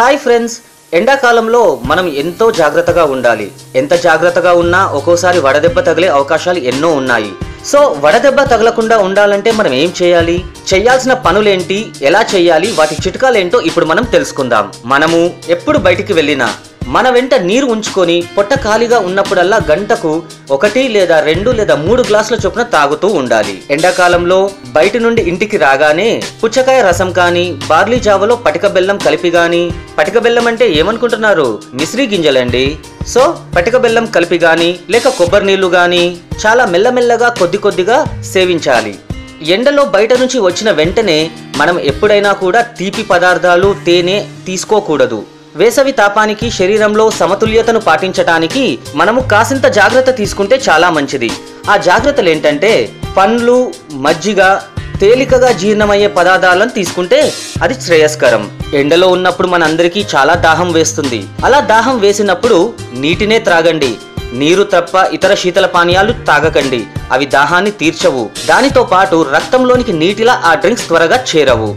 Hi friends, ఎండాకాలంలో మనం ఎంతో జాగ్రత్తగా ఉండాలి. ఎంత జాగ్రత్తగా ఉన్నా ఒక్కోసారి వడదెబ్బ తగిలే అవకాశాలు ఎన్నో ఉన్నాయి. సో వడదెబ్బ తగలకుండా ఉండాలంటే మనం ఏం చేయాలి, చేయాల్సిన పనులేంటి, ఎలా చేయాలి, వాటి చిట్కాలేంటో ఇప్పుడు మనం తెలుసుకుందాం. మనము ఎప్పుడు బయటికి వెళ్ళినా మన వెంట నీరు ఉంచుకొని పొట్ట ఖాళీగా ఉన్నప్పుడల్లా గంటకు 1 లేదా 2 లేదా 3 గ్లాసుల చొప్పున తాగుతూ ఉండాలి. ఎండాకాలంలో బయట నుండి ఇంటికి రాగానే పుచ్చకాయ రసం కానీ, బార్లీ జావలో పటిక బెల్లం కలిపి గాని, పటిక బెల్లం అంటే ఏమనుకుంటున్నారు, మిశ్రీ గింజలండి. సో పటిక బెల్లం కలిపి గాని లేక కొబ్బరి నీళ్లు గాని చాలా మెల్లమెల్లగా కొద్దిగా సేవించాలి. ఎండలో బయట నుంచి వచ్చిన వెంటనే మనం ఎప్పుడైనా కూడా తీపి పదార్థాలు, తేనె తీసుకోకూడదు. వేసవి తాపానికి శరీరంలో సమతుల్యతను పాటించడానికి మనము కాసింత జాగ్రత్త తీసుకుంటే చాలా మంచిది. ఆ జాగ్రత్తలు ఏంటంటే పండ్లు, మజ్జిగ, తేలికగా జీర్ణమయ్యే పదార్థాలను తీసుకుంటే అది శ్రేయస్కరం. ఎండలో ఉన్నప్పుడు మనందరికీ చాలా దాహం వేస్తుంది. అలా దాహం వేసినప్పుడు నీటినే త్రాగండి. నీరు తప్ప ఇతర శీతల పానీయాలు తాగకండి, అవి దాహాన్ని తీర్చవు. దానితో పాటు రక్తంలోనికి నీటిలా ఆ డ్రింక్స్ త్వరగా చేరవు.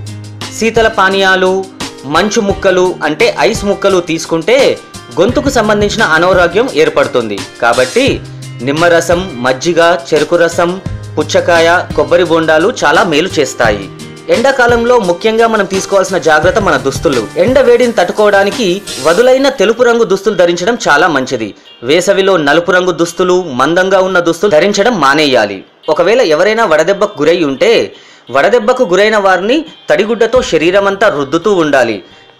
శీతల పానీయాలు, మంచు ముక్కలు అంటే ఐస్ ముక్కలు తీసుకుంటే గొంతుకు సంబంధించిన అనారోగ్యం ఏర్పడుతుంది. కాబట్టి నిమ్మరసం, మజ్జిగ, చెరుకు రసం, పుచ్చకాయ, కొబ్బరి బొండాలు చాలా మేలు చేస్తాయి. ఎండాకాలంలో ముఖ్యంగా మనం తీసుకోవాల్సిన జాగ్రత్త మన దుస్తులు. ఎండ వేడిని తట్టుకోవడానికి వదులైన తెలుపు రంగు దుస్తులు ధరించడం చాలా మంచిది. వేసవిలో నలుపు రంగు దుస్తులు, మందంగా ఉన్న దుస్తులు ధరించడం మానేయాలి. ఒకవేళ ఎవరైనా వడదెబ్బకు గురై ఉంటే వడదెబ్బకు గురైన వారిని తడిగుడ్డతో శరీరమంతా రుద్దుతూ ఉండాలి.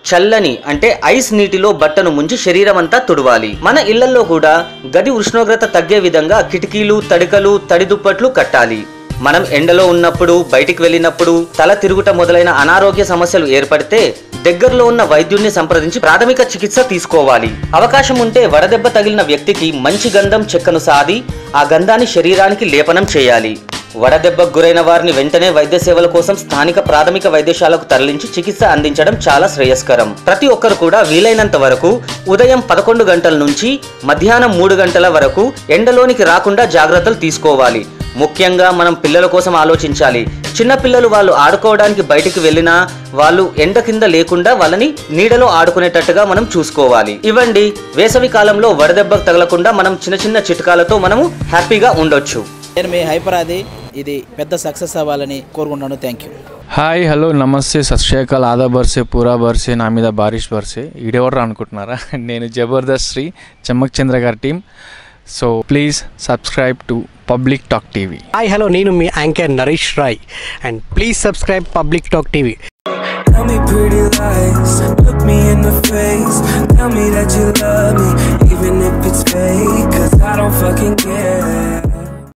చల్లని అంటే ఐస్ నీటిలో బట్టను ముంచి శరీరమంతా తుడవాలి. మన ఇళ్లలో కూడా గది ఉష్ణోగ్రత తగ్గే విధంగా కిటికీలు, తడికలు, తడి దుప్పట్లు కట్టాలి. మనం ఎండలో ఉన్నప్పుడు, బయటికి వెళ్ళినప్పుడు తల తిరుగుట మొదలైన అనారోగ్య సమస్యలు ఏర్పడితే దగ్గరలో ఉన్న వైద్యుడిని సంప్రదించి ప్రాథమిక చికిత్స తీసుకోవాలి. అవకాశం ఉంటే వడదెబ్బ తగిలిన వ్యక్తికి మంచి గంధం చెక్కను సాది ఆ గంధాన్ని శరీరానికి లేపనం చేయాలి. వడదెబ్బకు గురైన వారిని వెంటనే వైద్య సేవల కోసం స్థానిక ప్రాథమిక వైద్యశాలకు తరలించి చికిత్స అందించడం చాలా శ్రేయస్కరం. ప్రతి ఒక్కరు కూడా వీలైనంత వరకు ఉదయం 11 గంటల నుంచి మధ్యాహ్నం 3 గంటల వరకు ఎండలోనికి రాకుండా జాగ్రత్తలు తీసుకోవాలి. ముఖ్యంగా మనం పిల్లల కోసం ఆలోచించాలి. చిన్న పిల్లలు వాళ్ళు ఆడుకోవడానికి బయటికి వెళ్ళినా వాళ్ళు ఎండ కింద లేకుండా వాళ్ళని నీడలో ఆడుకునేటట్టుగా మనం చూసుకోవాలి. ఇవ్వండి వేసవి కాలంలో వడదెబ్బకు తగలకుండా మనం చిన్న చిట్కాలతో మనము హ్యాపీగా ఉండొచ్చు. నేను మీ హైపరాది, ఇది పెద్ద సక్సెస్ అవ్వాలని కోరుకుంటున్నాను. Thank you. హాయ్, హలో, నమస్తే, సత్ శ్రీ అకాల్, ఆదా బర్సే, పూరా బర్సే, నా మీద బారిష్ బర్సే. ఈడెవరు అనుకుంటున్నారా, నేను జబర్దస్త్ శ్రీ చమ్మక్ చంద్ర గారి team. So please subscribe to Public Talk TV. Hi, hello, నేను మీ anchor Naresh Rai and please subscribe Public Talk TV. Tell me pretty lies, look me in the face, tell me that you love me.